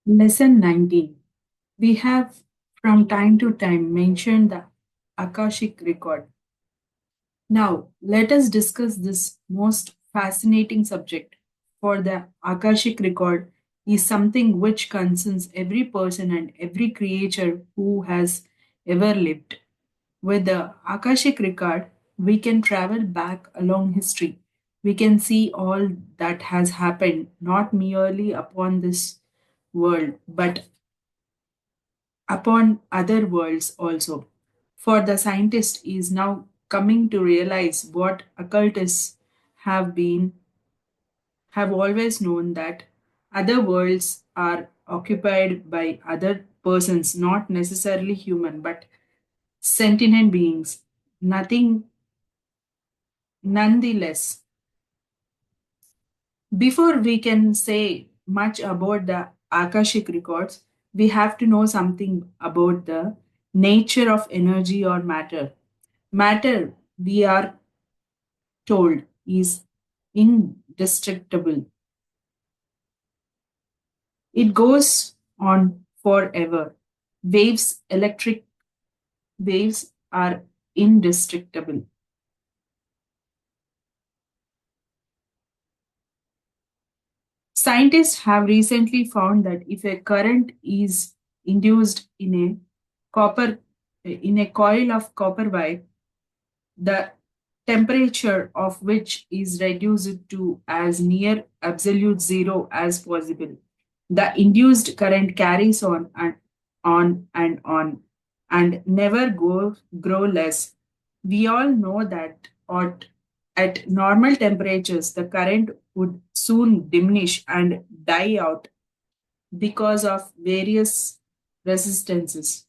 Lesson 19. We have from time to time mentioned the Akashic record. Now, let us discuss this most fascinating subject. For the Akashic record is something which concerns every person and every creature who has ever lived. With the Akashic record, we can travel back along history. We can see all that has happened, not merely upon this world, but upon other worlds also. For the scientist is now coming to realize what occultists have been have always known that other worlds are occupied by other persons, not necessarily human, but sentient beings. Nothing nonetheless. Before we can say much about the Akashic records, we have to know something about the nature of energy or matter. Matter, we are told, is indestructible. It goes on forever. Electric waves are indestructible. Scientists have recently found that if a current is induced copper in a coil of copper wire, the temperature of which is reduced to as near absolute zero as possible. The induced current carries on and never grow less. We all know that at normal temperatures, the current would soon diminish and die out because of various resistances.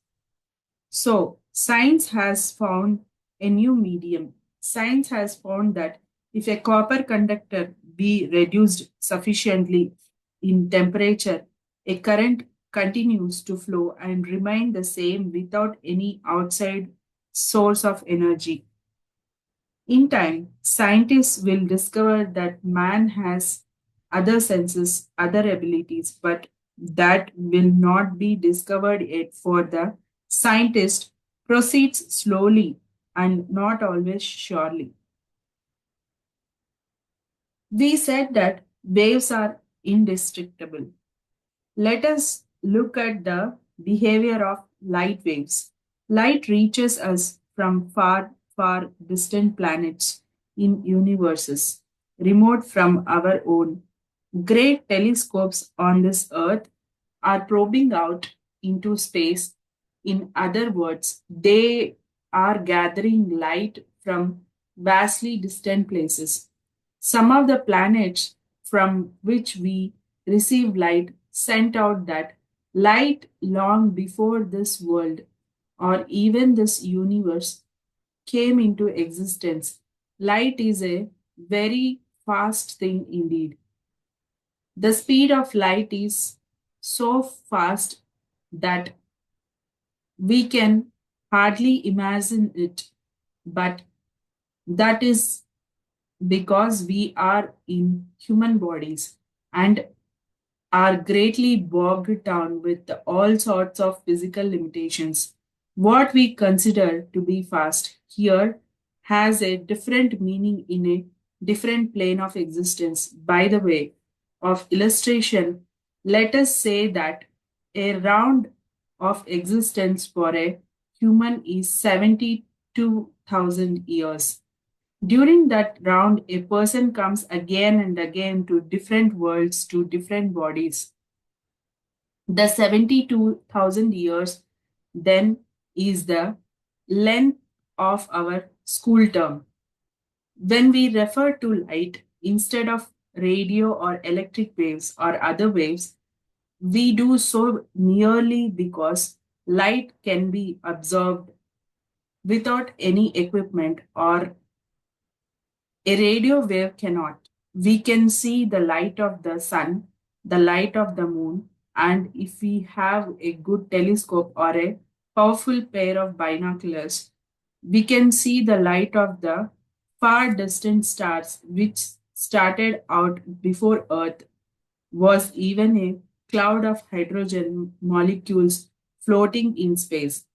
So, science has found a new medium. Science has found that if a copper conductor be reduced sufficiently in temperature, a current continues to flow and remain the same without any outside source of energy. In time, scientists will discover that man has other senses, other abilities, but that will not be discovered yet, for the scientist proceeds slowly and not always surely. We said that waves are indestructible. Let us look at the behavior of light waves. Light reaches us from far, far distant planets in universes, remote from our own. Great telescopes on this earth are probing out into space. In other words, they are gathering light from vastly distant places. Some of the planets from which we receive light sent out that light long before this world or even this universe came into existence. Light is a very fast thing indeed. The speed of light is so fast that we can hardly imagine it, but that is because we are in human bodies and are greatly bogged down with all sorts of physical limitations. What we consider to be fast here has a different meaning in a different plane of existence. By the way, of illustration, let us say that a round of existence for a human is 72,000 years. During that round, a person comes again and again to different worlds, to different bodies. The 72,000 years then is the length of our school term. When we refer to light instead of radio or electric waves or other waves, we do so merely because light can be absorbed without any equipment or a radio wave cannot. We can see the light of the sun, the light of the moon, and if we have a good telescope or a powerful pair of binoculars, we can see the light of the far distant stars which started out before Earth was even a cloud of hydrogen molecules floating in space.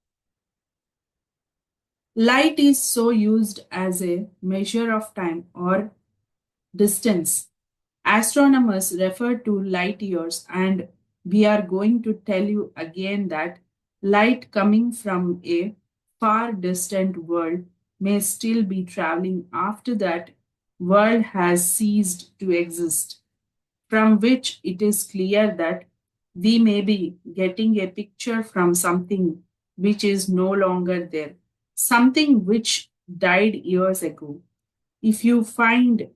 Light is so used as a measure of time or distance. Astronomers refer to light years, and we are going to tell you again that light coming from a far distant world may still be traveling after that world has ceased to exist, from which it is clear that we may be getting a picture from something which is no longer there, something which died years ago. If you find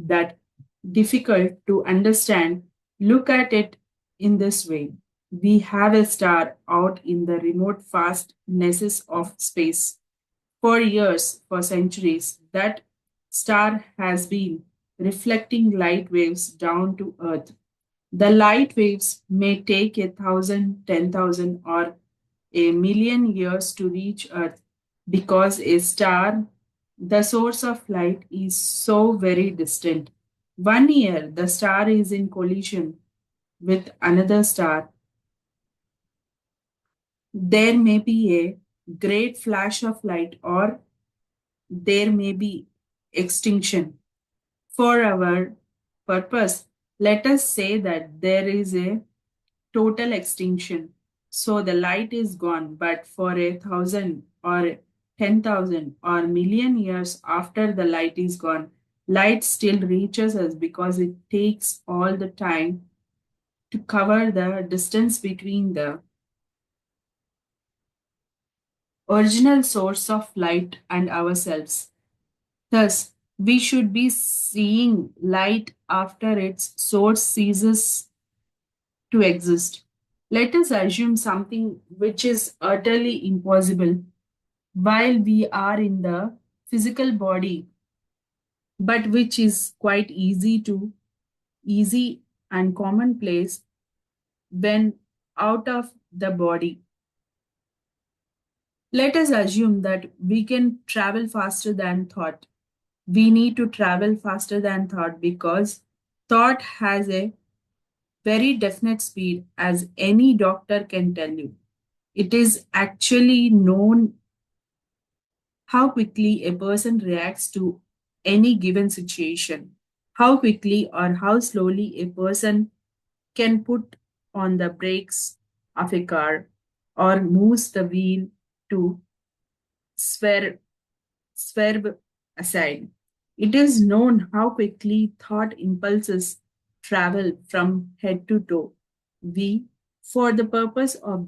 that difficult to understand, look at it in this way. We have a star out in the remote fastnesses of space. For years, for centuries, that star has been reflecting light waves down to Earth. The light waves may take 1,000, 10,000, or a million years to reach Earth because a star, the source of light, is so very distant. 1 year, the star is in collision with another star. There may be a great flash of light, or there may be extinction. For our purpose, let us say that there is a total extinction. So the light is gone, but for 1,000 or 10,000 or million years after the light is gone, light still reaches us because it takes all the time to cover the distance between the original source of light and ourselves. Thus, we should be seeing light after its source ceases to exist. Let us assume something which is utterly impossible while we are in the physical body, but which is quite easy and commonplace when out of the body. Let us assume that we can travel faster than thought. We need to travel faster than thought because thought has a very definite speed, as any doctor can tell you. It is actually known how quickly a person reacts to any given situation, how quickly or how slowly a person can put on the brakes of a car or moves the wheel to swerve, swerve aside. It is known how quickly thought impulses travel from head to toe. We, for the purpose of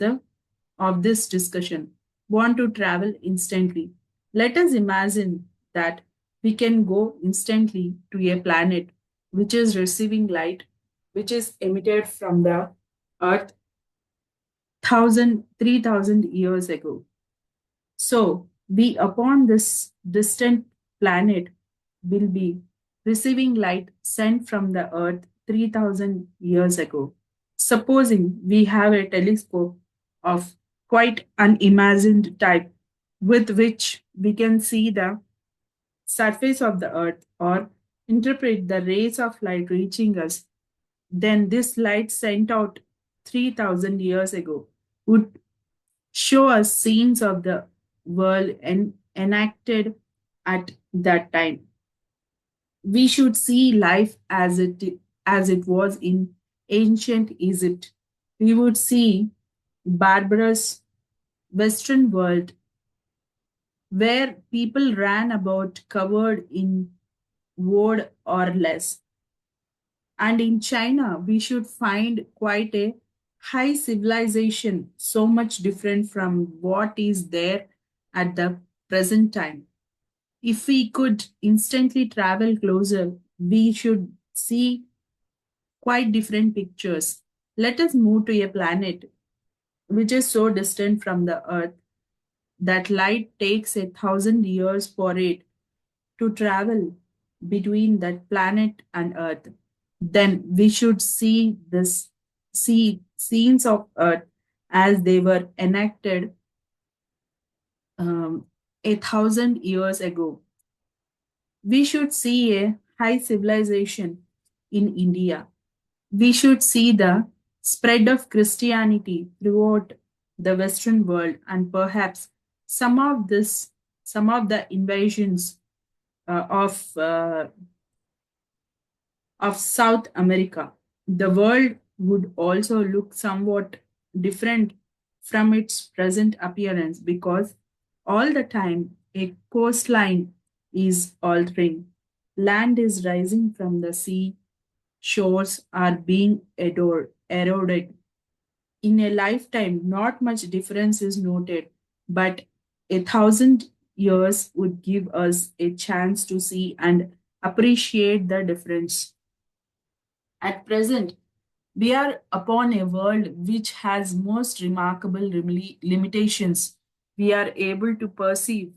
this discussion, want to travel instantly. Let us imagine that we can go instantly to a planet which is receiving light, which is emitted from the Earth 3,000 years ago. So, we upon this distant planet will be receiving light sent from the Earth 3,000 years ago. Supposing we have a telescope of quite unimagined type with which we can see the surface of the Earth or interpret the rays of light reaching us, then this light sent out 3,000 years ago would show us scenes of the world enacted at that time. We should see life as it was in ancient Egypt. We would see barbarous Western world where people ran about covered in wood or less. And in China, we should find quite a high civilization, so much different from what is there at the present time. If we could instantly travel closer, we should see quite different pictures. Let us move to a planet which is so distant from the Earth that light takes 1,000 years for it to travel between that planet and Earth. Then we should see scenes of Earth as they were enacted 1,000 years ago. We should see a high civilization in India. We should see the spread of Christianity throughout the Western world, and perhaps some of this, some of the invasions of South America, the world would also look somewhat different from its present appearance because all the time a coastline is altering, land is rising from the sea, shores are being eroded. In a lifetime, not much difference is noted, but 1,000 years would give us a chance to see and appreciate the difference. At present, we are upon a world which has most remarkable limitations. We are able to perceive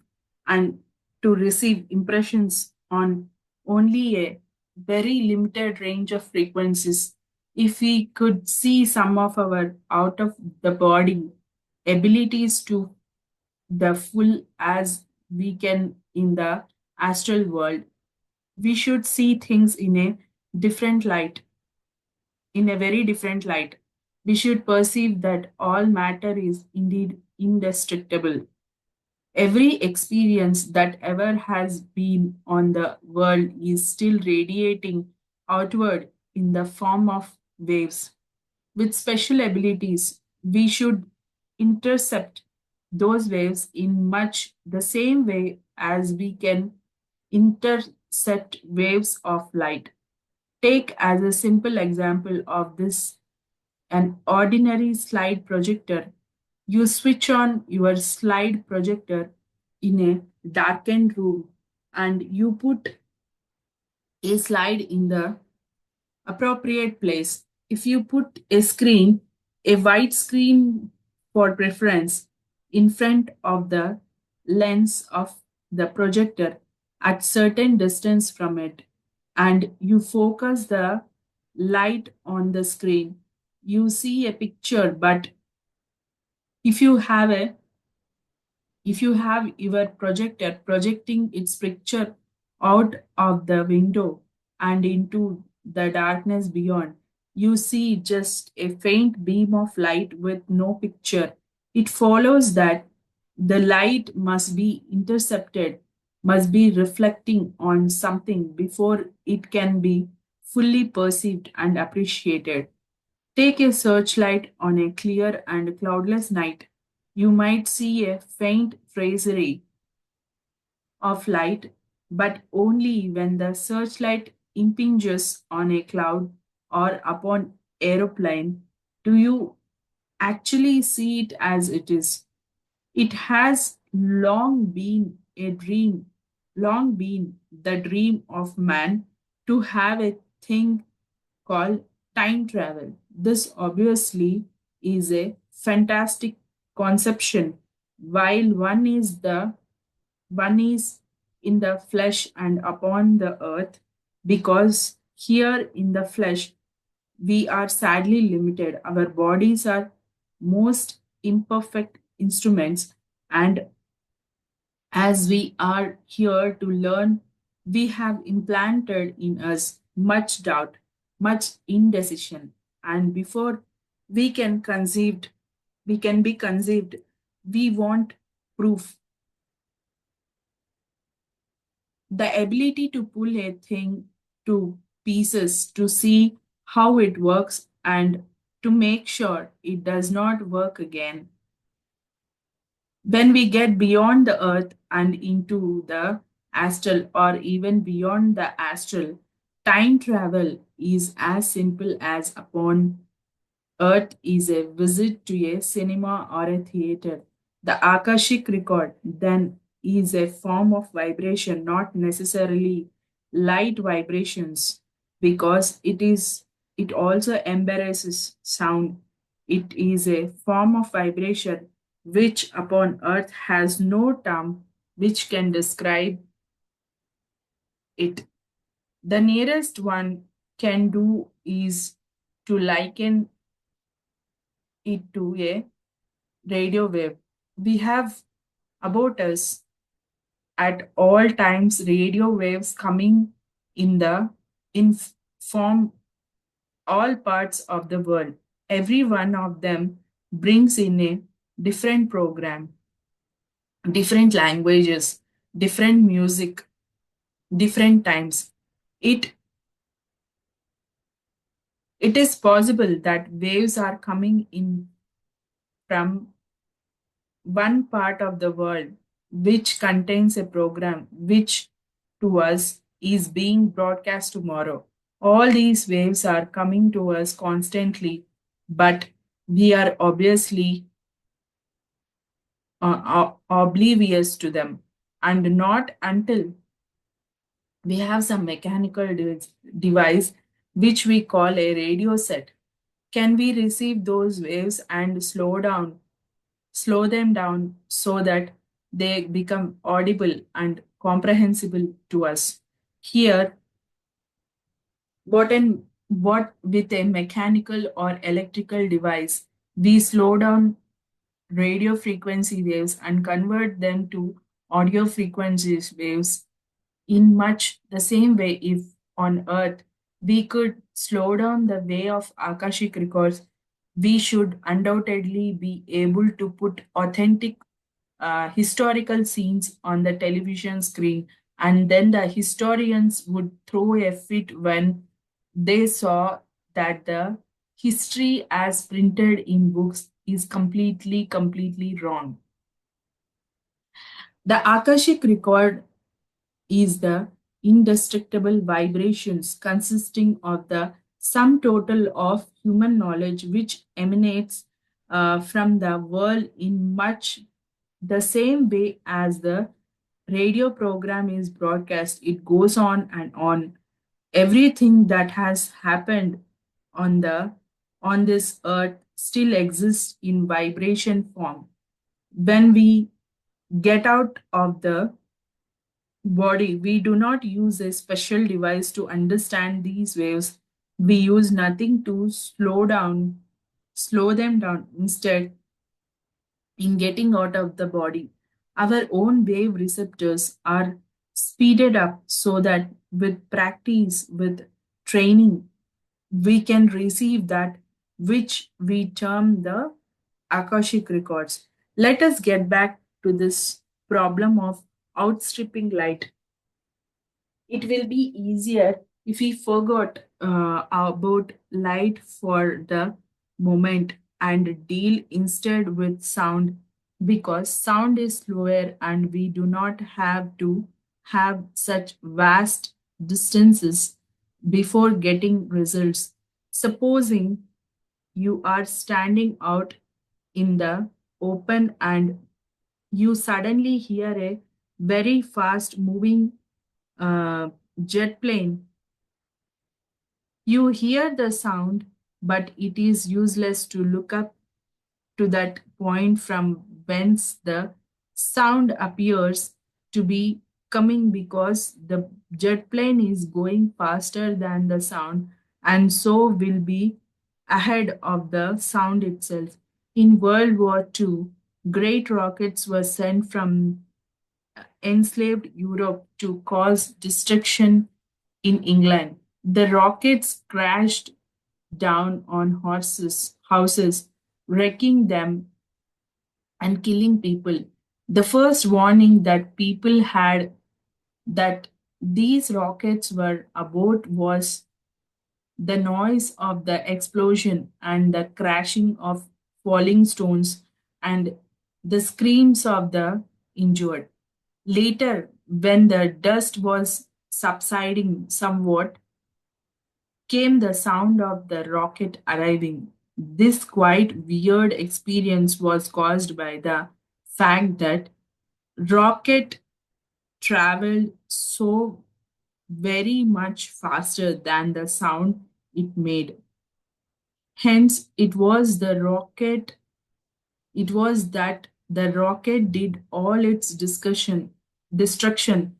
and to receive impressions on only a very limited range of frequencies. If we could see some of our out of the body abilities to the full as we can in the astral world, we should see things in a different light, in a very different light. We should perceive that all matter is indeed indestructible. Every experience that ever has been on the world is still radiating outward in the form of waves. With special abilities, we should intercept those waves in much the same way as we can intercept waves of light. Take as a simple example of this an ordinary slide projector. You switch on your slide projector in a darkened room and you put a slide in the appropriate place. If you put a screen, a white screen for preference, in front of the lens of the projector at certain distance from it, and you focus the light on the screen, you see a picture. But if you have a if you have your projector projecting its picture out of the window and into the darkness beyond, you see just a faint beam of light with no picture. It follows that the light must be intercepted, must be reflecting on something before it can be fully perceived and appreciated. Take a searchlight on a clear and cloudless night. You might see a faint tracery of light, but only when the searchlight impinges on a cloud or upon aeroplane do you actually see it as it is. It has long been the dream of man to have a thing called time travel. This obviously is a fantastic conception. While one is in the flesh and upon the earth, because here in the flesh we are sadly limited. Our bodies are most imperfect instruments, and as we are here to learn, we have implanted in us much doubt, much indecision, and before we can conceived, we can be conceived, we want proof. The ability to pull a thing to pieces to see how it works and to make sure it does not work again. When we get beyond the earth and into the astral, or even beyond the astral, time travel is as simple as upon earth is a visit to a cinema or a theater. The Akashic record then is a form of vibration, not necessarily light vibrations, because it also embraces sound. It is a form of vibration which upon earth has no term which can describe it. The nearest one can do is to liken it to a radio wave. We have about us at all times radio waves coming in the in form all parts of the world. Every one of them brings in a different program, different languages, different music, different times. It it is possible that waves are coming in from one part of the world which contains a program which to us is being broadcast tomorrow. All these waves are coming to us constantly, but we are obviously oblivious to them. And not until we have some mechanical device which we call a radio set can we receive those waves and slow them down so that they become audible and comprehensible to us. Here, what with a mechanical or electrical device, we slow down radio frequency waves and convert them to audio frequency waves in much the same way if on earth we could slow down the way of akashic records, we should undoubtedly be able to put authentic historical scenes on the television screen, and then the historians would throw a fit when they saw that the history as printed in books is completely wrong. The akashic record is the indestructible vibrations consisting of the sum total of human knowledge which emanates from the world in much the same way as the radio program is broadcast. It goes on and on. Everything that has happened on the on this earth still exists in vibration form. When we get out of the body, we do not use a special device to understand these waves. We use nothing to slow them down. Instead, in getting out of the body, our own wave receptors are speeded up so that with practice, with training, we can receive that which we term the Akashic records. Let us get back to this problem of outstripping light. It will be easier if we forgot about light for the moment and deal instead with sound because sound is slower and we do not have to have such vast distances before getting results. Supposing you are standing out in the open and you suddenly hear a very fast moving uh, jet plane. You hear the sound, but it is useless to look up to that point from whence the sound appears to be coming because the jet plane is going faster than the sound and so will be ahead of the sound itself. In World War II, great rockets were sent from enslaved Europe to cause destruction in England. The rockets crashed down on houses, wrecking them and killing people. The first warning that people had that these rockets were about was the noise of the explosion and the crashing of falling stones and the screams of the injured. Later, when the dust was subsiding somewhat, came the sound of the rocket arriving. This quite weird experience was caused by the fact that rocket traveled so very much faster than the sound it made. Hence, it was that the rocket did all its destruction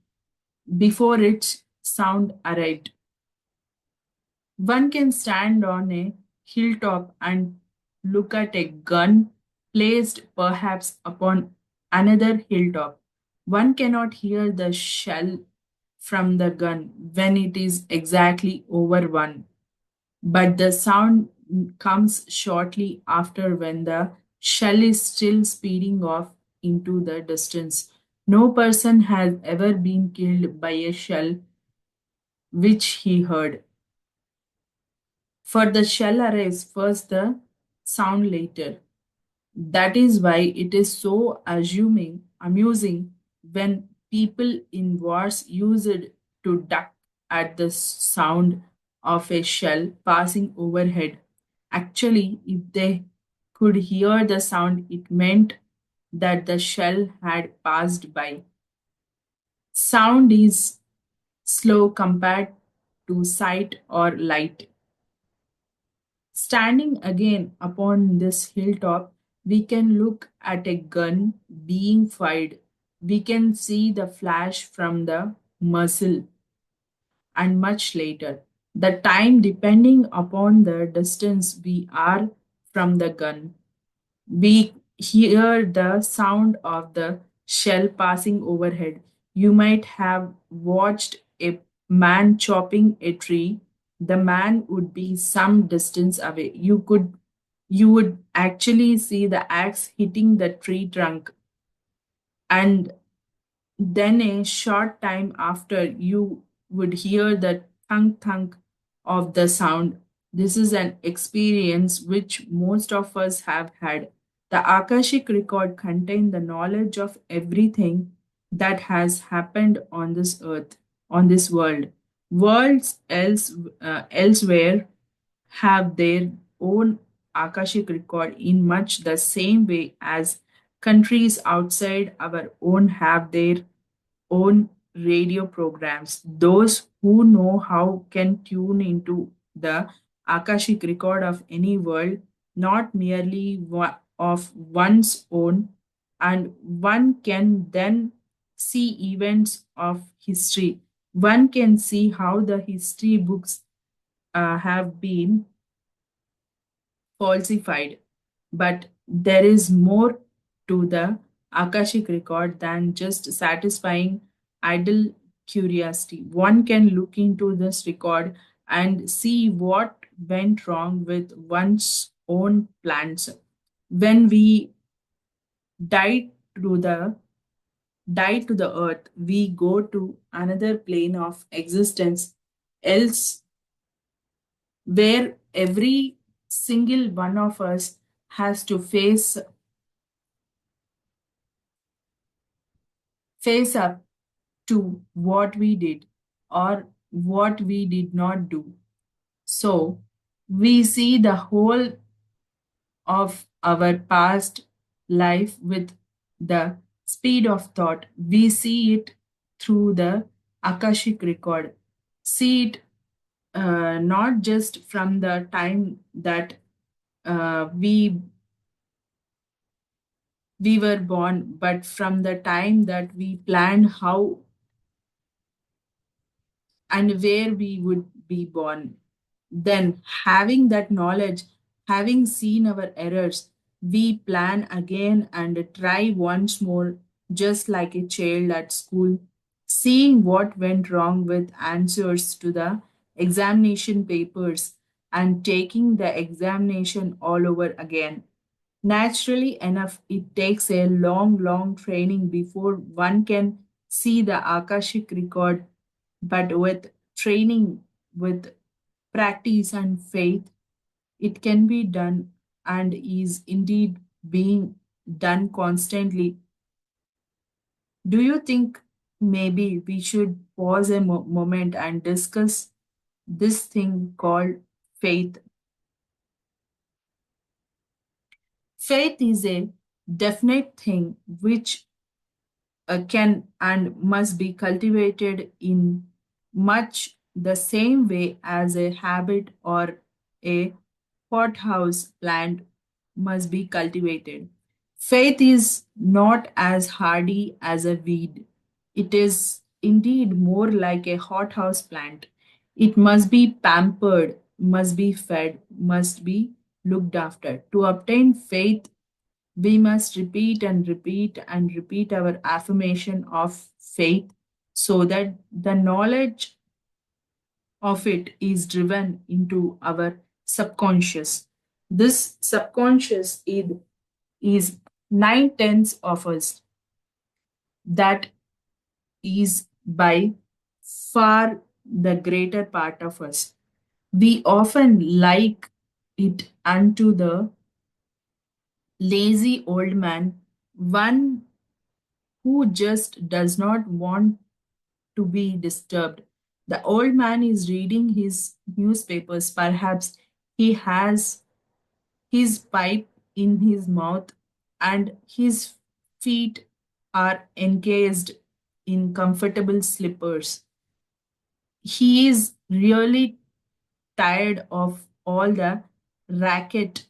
before its sound arrived. One can stand on a hilltop and look at a gun placed perhaps upon another hilltop. One cannot hear the shell from the gun when it is exactly over one, but the sound comes shortly after when the shell is still speeding off into the distance. No person has ever been killed by a shell which he heard. For the shell arrives first, the sound later. That is why it is so amusing when people in wars use it to duck at the sound of a shell passing overhead. Actually, if they could hear the sound, it meant that the shell had passed by. Sound is slow compared to sight or light. Standing again upon this hilltop, we can look at a gun being fired. We can see the flash from the muzzle and much later. The time depending upon the distance we are from the gun. We hear the sound of the shell passing overhead. You might have watched a man chopping a tree. The man would be some distance away. You would actually see the axe hitting the tree trunk, and then a short time after you would hear the thunk thunk of the sound. This is an experience which most of us have had. The Akashic record contains the knowledge of everything that has happened on this earth, on this world. Elsewhere have their own Akashic record in much the same way as countries outside our own have their own radio programs. Those who know how can tune into the Akashic record of any world, not merely of one's own, and one can then see events of history. One can see how the history books have been falsified. But there is more to the Akashic record than just satisfying idle curiosity. One can look into this record and see what went wrong with one's own plans. When we die to the die to the earth, we go to another plane of existence, else where every single one of us has to face up to what we did or what we did not do. So we see the whole of our past life with the speed of thought. We see it through the Akashic record. See it not just from the time that we were born, but from the time that we planned how and where we would be born. Then, having that knowledge, having seen our errors, we plan again and try once more, just like a child at school, seeing what went wrong with answers to the examination papers and taking the examination all over again. Naturally enough, it takes a long, long training before one can see the Akashic record, but with training, with practice and faith, it can be done and is indeed being done constantly. Do you think maybe we should pause a moment and discuss this thing called faith? Faith is a definite thing which can and must be cultivated in much the same way as a habit or a hothouse plant must be cultivated. Faith is not as hardy as a weed. It is indeed more like a hothouse plant. It must be pampered, must be fed, must be looked after. To obtain faith, we must repeat and repeat and repeat our affirmation of faith so that the knowledge of it is driven into our subconscious. This subconscious is 9/10 of us. That is by far the greater part of us. We often like it unto the lazy old man, one who just does not want to be disturbed. The old man is reading his newspapers. Perhaps he has his pipe in his mouth and his feet are encased in comfortable slippers. He is really tired of all the racket,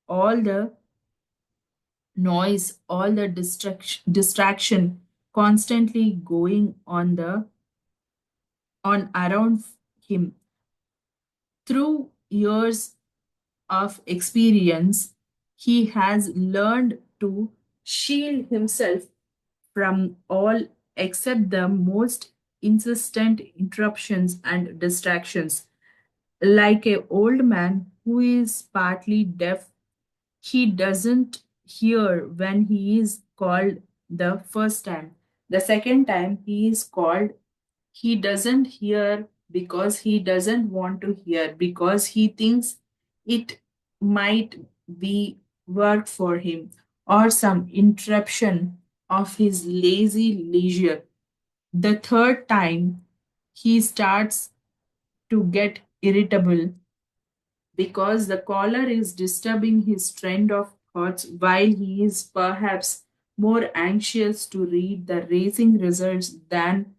all the noise, all the distraction constantly going on around him. Through years of experience, he has learned to shield himself from all except the most insistent interruptions and distractions. Like a old man who is partly deaf, he doesn't hear when he is called the first time. The second time he is called, he doesn't hear because he doesn't want to hear, because he thinks it might be work for him or some interruption of his lazy leisure. The third time he starts to get irritable because the caller is disturbing his trend of thoughts while he is perhaps more anxious to read the racing results than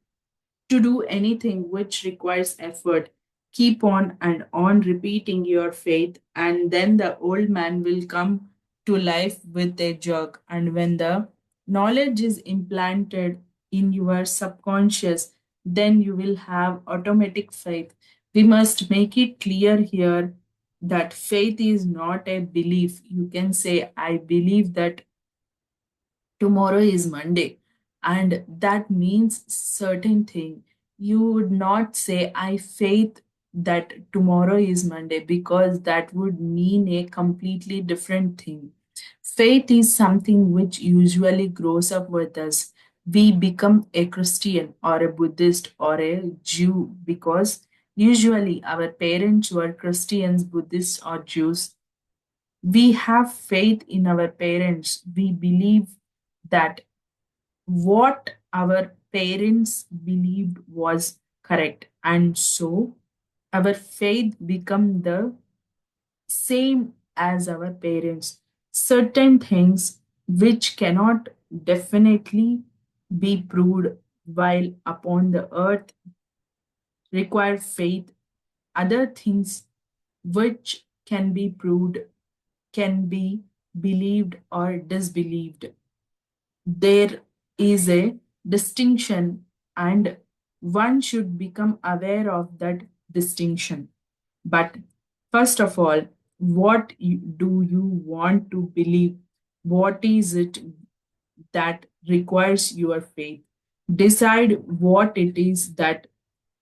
to do anything which requires effort. Keep on and on repeating your faith, and then the old man will come to life with a jerk. And when the knowledge is implanted in your subconscious, then you will have automatic faith. We must make it clear here that faith is not a belief. You can say, I believe that tomorrow is Monday, and that means certain thing. You would not say I faith that tomorrow is Monday, because that would mean a completely different thing. Faith is something which usually grows up with us. We become a Christian or a Buddhist or a Jew because usually our parents were Christians, Buddhists, or Jews. We have faith in our parents. We believe that what our parents believed was correct, and so our faith become the same as our parents. Certain things which cannot definitely be proved while upon the earth require faith. Other things which can be proved can be believed or disbelieved. There is a distinction, and one should become aware of that distinction. But first of all, do you want to believe? What is it that requires your faith? Decide what it is that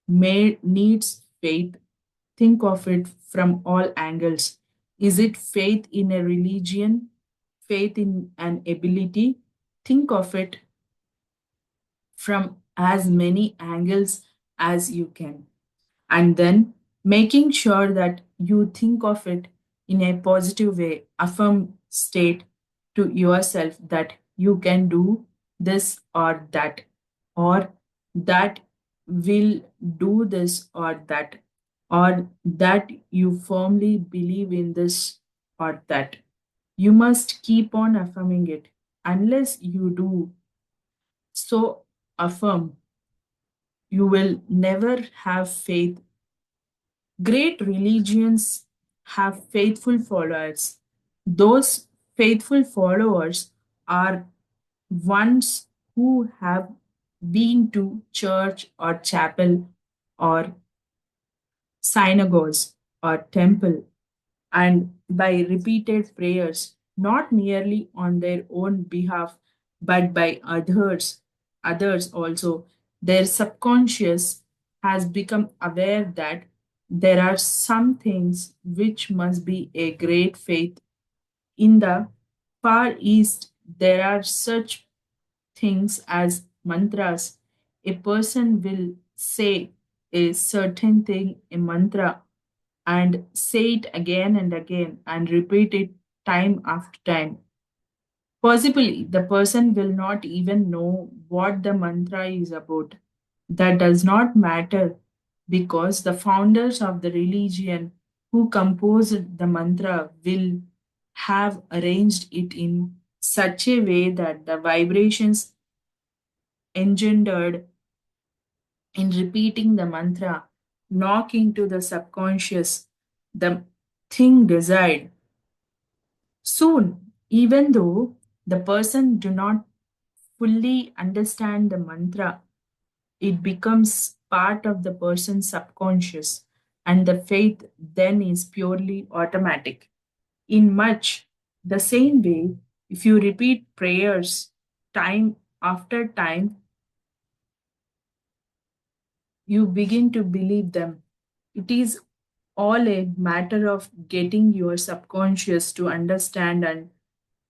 needs faith. Think of it from all angles. Is it faith in a religion? Faith in an ability? Think of it from as many angles as you can. And then making sure that you think of it in a positive way, affirm state to yourself that you can do this or that will do this or that you firmly believe in this or that. You must keep on affirming it. Unless you do so affirm, you will never have faith. Great religions have faithful followers. Those faithful followers are ones who have been to church or chapel or synagogues or temple, and by repeated prayers, not merely on their own behalf, but by others also. Their subconscious has become aware that There are some things which must be a great faith. In the Far East, there are such things as mantras. A person will say a certain thing, a mantra, and say it again and again and repeat it time after time. Possibly, the person will not even know what the mantra is about. That does not matter because the founders of the religion who composed the mantra will have arranged it in such a way that the vibrations engendered in repeating the mantra knock into the subconscious the thing desired. Soon, even though the person do not fully understand the mantra, it becomes part of the person's subconscious, and the faith then is purely automatic. In much the same way, if you repeat prayers time after time, you begin to believe them. It is all a matter of getting your subconscious to understand and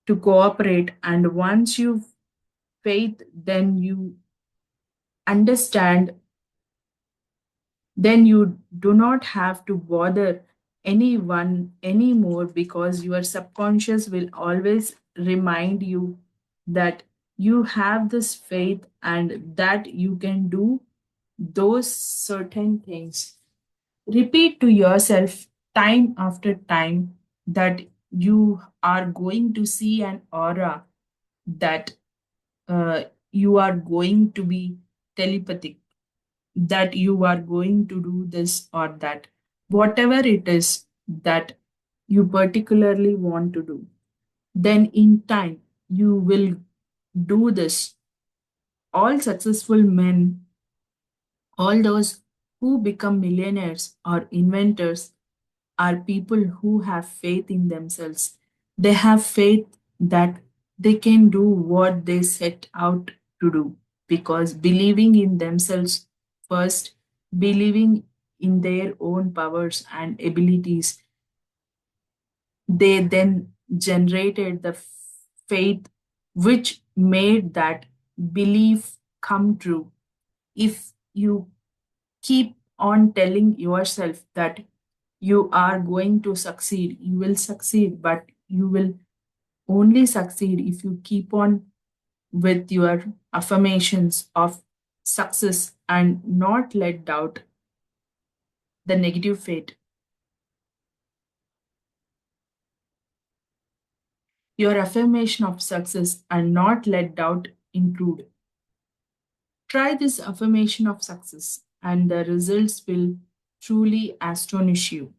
to cooperate. And once you faith, then you understand, then you do not have to bother anyone anymore because your subconscious will always remind you that you have this faith and that you can do those certain things. Repeat to yourself time after time that you are going to see an aura, that you are going to be telepathic, that you are going to do this or that, whatever it is that you particularly want to do. Then, in time, you will do this. All successful men, all those who become millionaires or inventors, are people who have faith in themselves. They have faith that they can do what they set out to do because believing in themselves first, believing in their own powers and abilities, they then generated the faith which made that belief come true. If you keep on telling yourself that you are going to succeed, you will succeed, but you will only succeed if you keep on with your affirmations of success and not let doubt the negative fate. Your affirmation of success and not let doubt intrude. Try this affirmation of success, and the results will truly astonish you.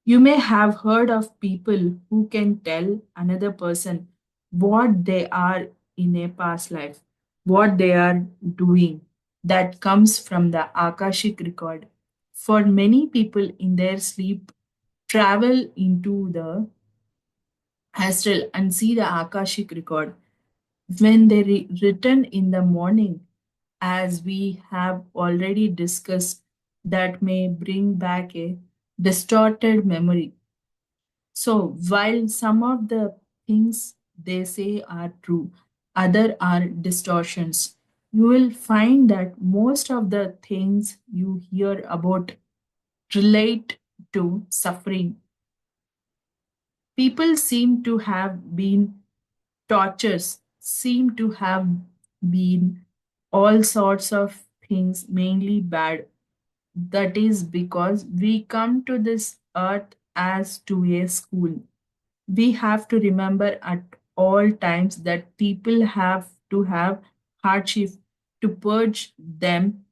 You may have heard of people who can tell another person what they are in a past life, what they are doing. That comes from the Akashic record. For many people in their sleep, travel into the astral and see the Akashic record. When they return in the morning, as we have already discussed, that may bring back a distorted memory. So, while some of the things they say are true, other are distortions. You will find that most of the things you hear about relate to suffering. People seem to have been tortures, seem to have been all sorts of things, mainly bad. That is because we come to this earth as to a school. We have to remember at all times that people have to have hardship to purge them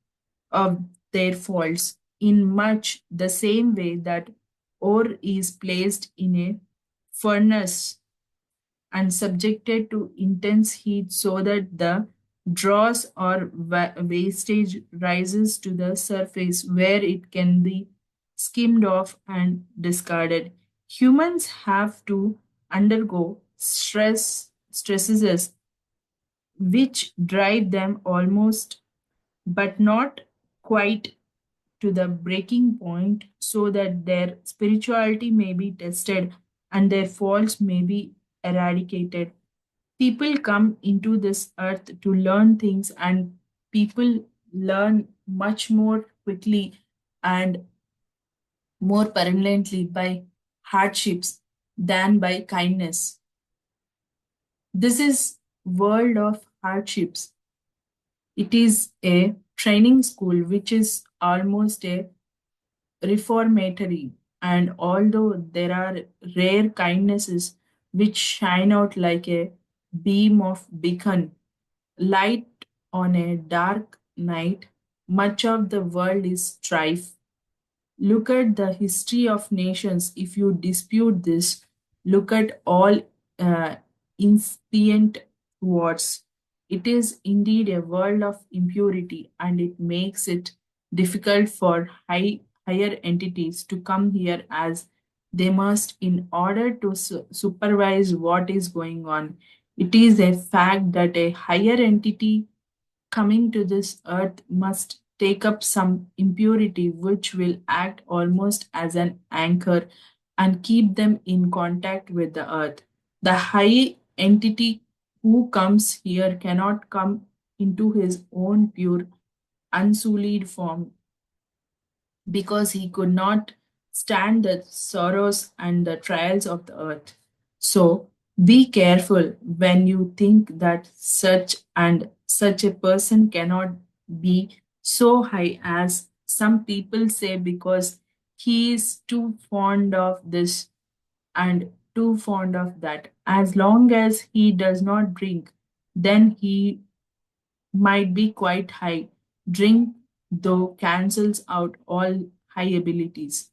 of their faults in much the same way that ore is placed in a furnace and subjected to intense heat so that the dross or wastage rises to the surface where it can be skimmed off and discarded. Humans have to undergo stresses which drive them almost but not quite. to the breaking point so that their spirituality may be tested and their faults may be eradicated. People come into this earth to learn things, and people learn much more quickly and more permanently by hardships than by kindness. This is world of hardships. It is a training school which is almost a reformatory, and although there are rare kindnesses which shine out like a beam of beacon light on a dark night, much of the world is strife. Look at the history of nations. If you dispute this, look at all uh, incipient wars. It is indeed a world of impurity, and it makes it difficult for higher entities to come here as they must in order to supervise what is going on. It is a fact that a higher entity coming to this earth must take up some impurity which will act almost as an anchor and keep them in contact with the earth. The high entity who comes here cannot come into his own pure, unsullied form because he could not stand the sorrows and the trials of the earth. So be careful when you think that such a person cannot be so high as some people say because he is too fond of this and too fond of that. As long as he does not drink, then he might be quite high. Drink, though, cancels out all high abilities.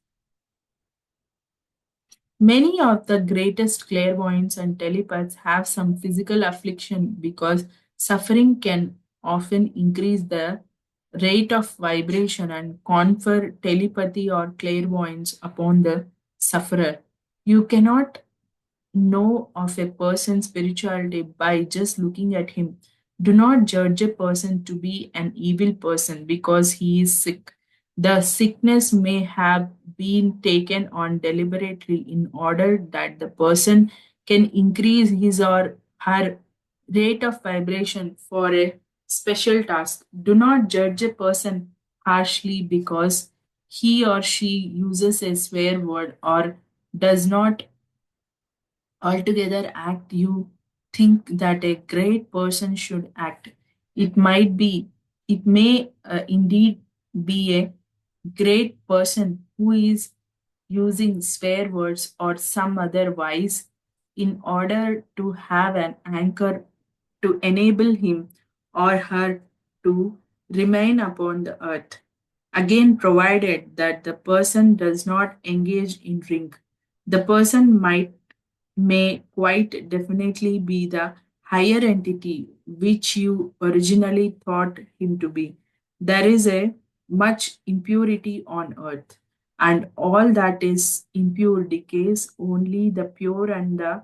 Many of the greatest clairvoyants and telepaths have some physical affliction because suffering can often increase the rate of vibration and confer telepathy or clairvoyance upon the sufferer. You cannot know of a person's spirituality by just looking at him. Do not judge a person to be an evil person because he is sick. The sickness may have been taken on deliberately in order that the person can increase his or her rate of vibration for a special task. Do not judge a person harshly because he or she uses a swear word or does not altogether act you think that a great person should act. It might be, it may indeed be a great person who is using swear words or some other wise in order to have an anchor to enable him or her to remain upon the earth. Again, provided that the person does not engage in drink, the person might may quite definitely be the higher entity which you originally thought him to be. There is a much impurity on earth, and all that is impure decays, only the pure and the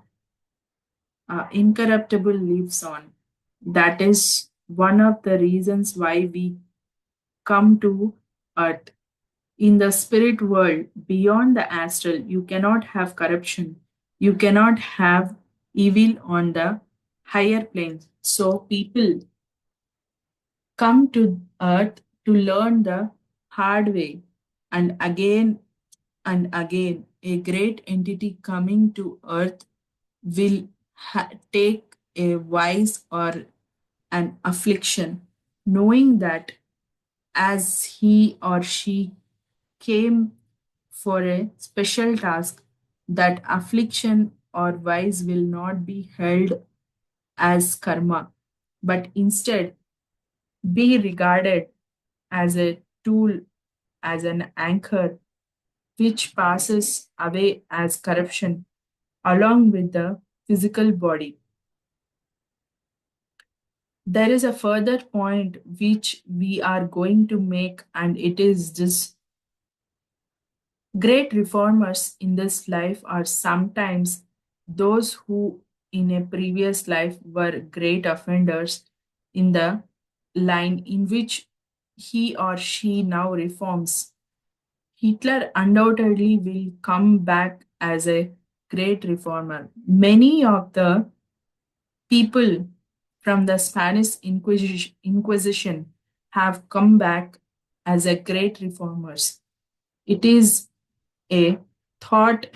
incorruptible lives on. That is one of the reasons why we come to earth. In the spirit world, beyond the astral, you cannot have corruption. You cannot have evil on the higher planes. So people come to earth to learn the hard way. And again, a great entity coming to earth will take a wise or an affliction, knowing that as he or she came for a special task, that affliction or vice will not be held as karma, but instead be regarded as a tool, as an anchor which passes away as corruption along with the physical body. There is a further point which we are going to make, and it is this: great reformers in this life are sometimes those who, in a previous life, were great offenders in the line in which he or she now reforms, Hitler undoubtedly will come back as a great reformer. Many of the people from the Spanish Inquisition have come back as a great reformers. It is a thought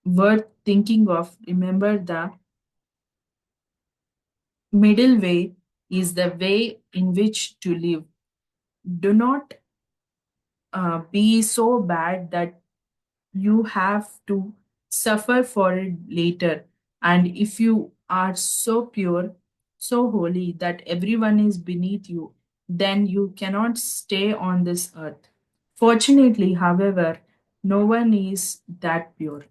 worth thinking of. Remember, the middle way is the way in which to live. Do not be so bad that you have to suffer for it later. And if you are so pure, so holy that everyone is beneath you, then you cannot stay on this earth. Fortunately, however, no one is that pure.